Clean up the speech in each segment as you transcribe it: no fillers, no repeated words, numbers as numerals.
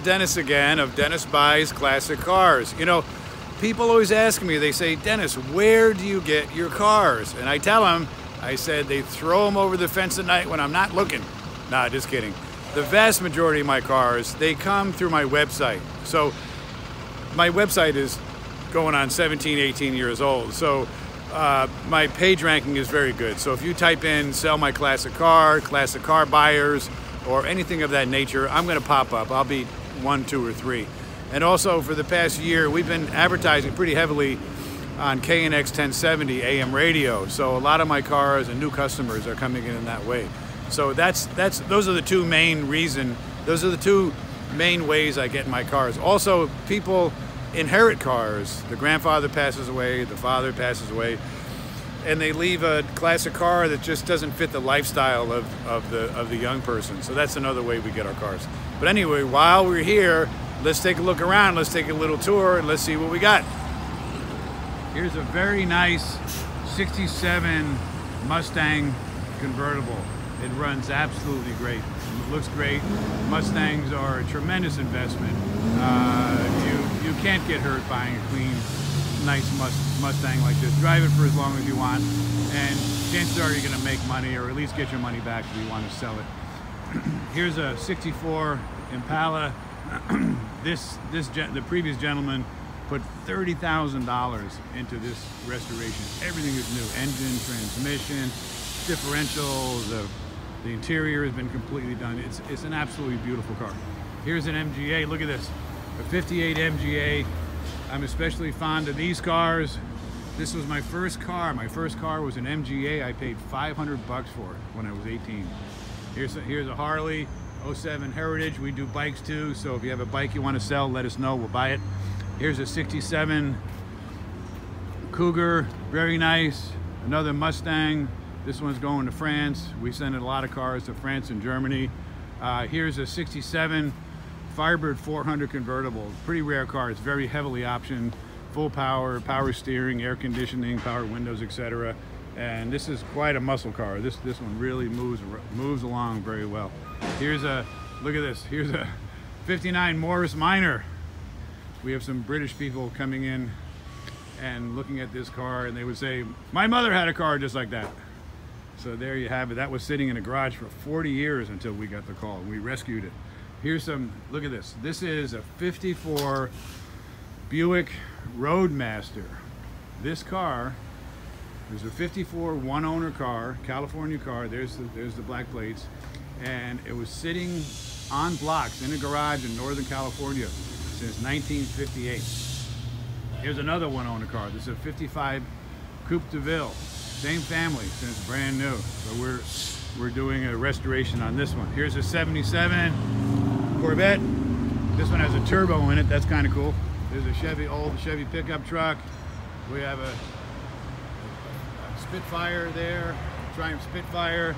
Dennis again of Dennis Buys Classic Cars. You know, people always ask me, they say, Dennis, where do you get your cars? And I tell them, I said, they throw them over the fence at night when I'm not looking. Nah, just kidding. The vast majority of my cars, they come through my website. So my website is going on 17, 18 years old. So my page ranking is very good. So if you type in sell my classic car buyers, or anything of that nature, I'm gonna pop up. I'll be 1, 2, or 3. And also for the past year, we've been advertising pretty heavily on KNX 1070 AM radio. So a lot of my cars and new customers are coming in that way. So those are the two main ways I get my cars. Also, people inherit cars. The grandfather passes away, the father passes away, and they leave a classic car that just doesn't fit the lifestyle of the young person. So that's another way we get our cars. But anyway, while we're here, let's take a look around, let's take a little tour, and let's see what we got. Here's a very nice 67 Mustang convertible. It runs absolutely great. It looks great. Mustangs are a tremendous investment. You can't get hurt buying a clean, nice Mustang like this. Drive it for as long as you want, and chances are you're going to make money, or at least get your money back if you want to sell it. Here's a 64 Impala. The previous gentleman put $30,000 into this restoration. Everything is new: engine, transmission, differentials. The interior has been completely done. It's an absolutely beautiful car. Here's an MGA. Look at this, a 58 MGA. I'm especially fond of these cars. This was my first car. My first car was an MGA. I paid 500 bucks for it when I was 18. Here's a Harley 07 Heritage. We do bikes too, so if you have a bike you want to sell, let us know, we'll buy it. Here's a 67 Cougar, very nice. Another Mustang. This one's going to France. We send a lot of cars to France and Germany. Here's a 67 Firebird 400 convertible. Pretty rare car. It's very heavily optioned. Full power, power steering, air conditioning, power windows, etc. And this is quite a muscle car. This one really moves along very well. Look at this. Here's a 59 Morris Minor. We have some British people coming in and looking at this car, and they would say, my mother had a car just like that. So there you have it. That was sitting in a garage for 40 years until we got the call, and we rescued it. Look at this. This is a 54 Buick Roadmaster. This car is a 54 one-owner car, California car. There's the black plates. And it was sitting on blocks in a garage in Northern California since 1958. Here's another one-owner car. This is a 55 Coupe de Ville. Same family since brand new. So we're doing a restoration on this one. Here's a 77 Corvette. This one has a turbo in it. That's kind of cool. There's a old Chevy pickup truck. We have a Spitfire there, Triumph Spitfire.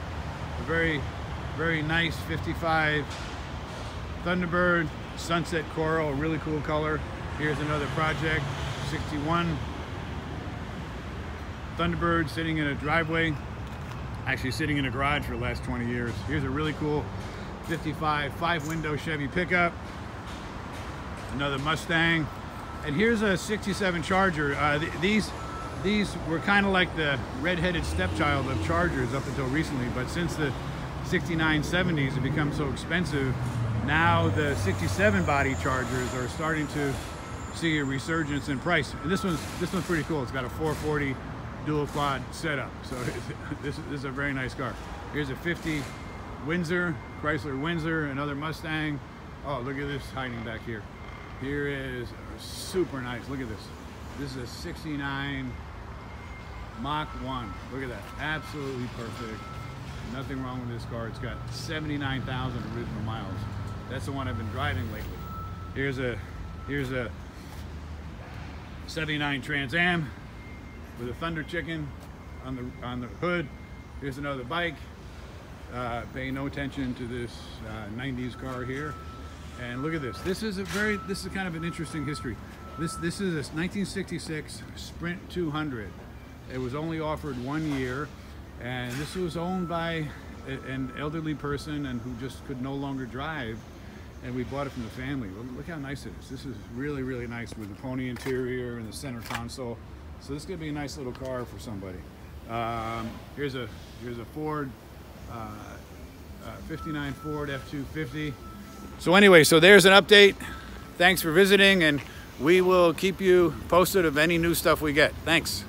A very, very nice 55 Thunderbird, Sunset Coral, a really cool color. Here's another project, 61 Thunderbird sitting in a driveway, actually sitting in a garage for the last 20 years. Here's a really cool 55 5-window Chevy pickup, another Mustang, and here's a 67 Charger. These were kind of like the red-headed stepchild of Chargers up until recently, but since the 69 70s have become so expensive, now the 67 body Chargers are starting to see a resurgence in price. And this one's pretty cool. It's got a 440 dual quad setup, so this is a very nice car. Here's a 50 Windsor, Chrysler Windsor, another Mustang. Oh, look at this hiding back here. Here is super nice. Look at this. This is a 69 Mach 1. Look at that. Absolutely perfect. Nothing wrong with this car. It's got 79,000 original miles. That's the one I've been driving lately. Here's a 79 Trans Am with a Thunder Chicken on the hood. Here's another bike. Pay no attention to this 90s car here. And look at this. This is kind of an interesting history. This is a 1966 Sprint 200. It was only offered 1 year, and this was owned by an elderly person and who just could no longer drive. and we bought it from the family. Look how nice it is. This is really, really nice with the pony interior and the center console. So this is gonna be a nice little car for somebody. Here's a Ford, 59 Ford F-250. So anyway, so there's an update. Thanks for visiting, and we will keep you posted of any new stuff we get. Thanks.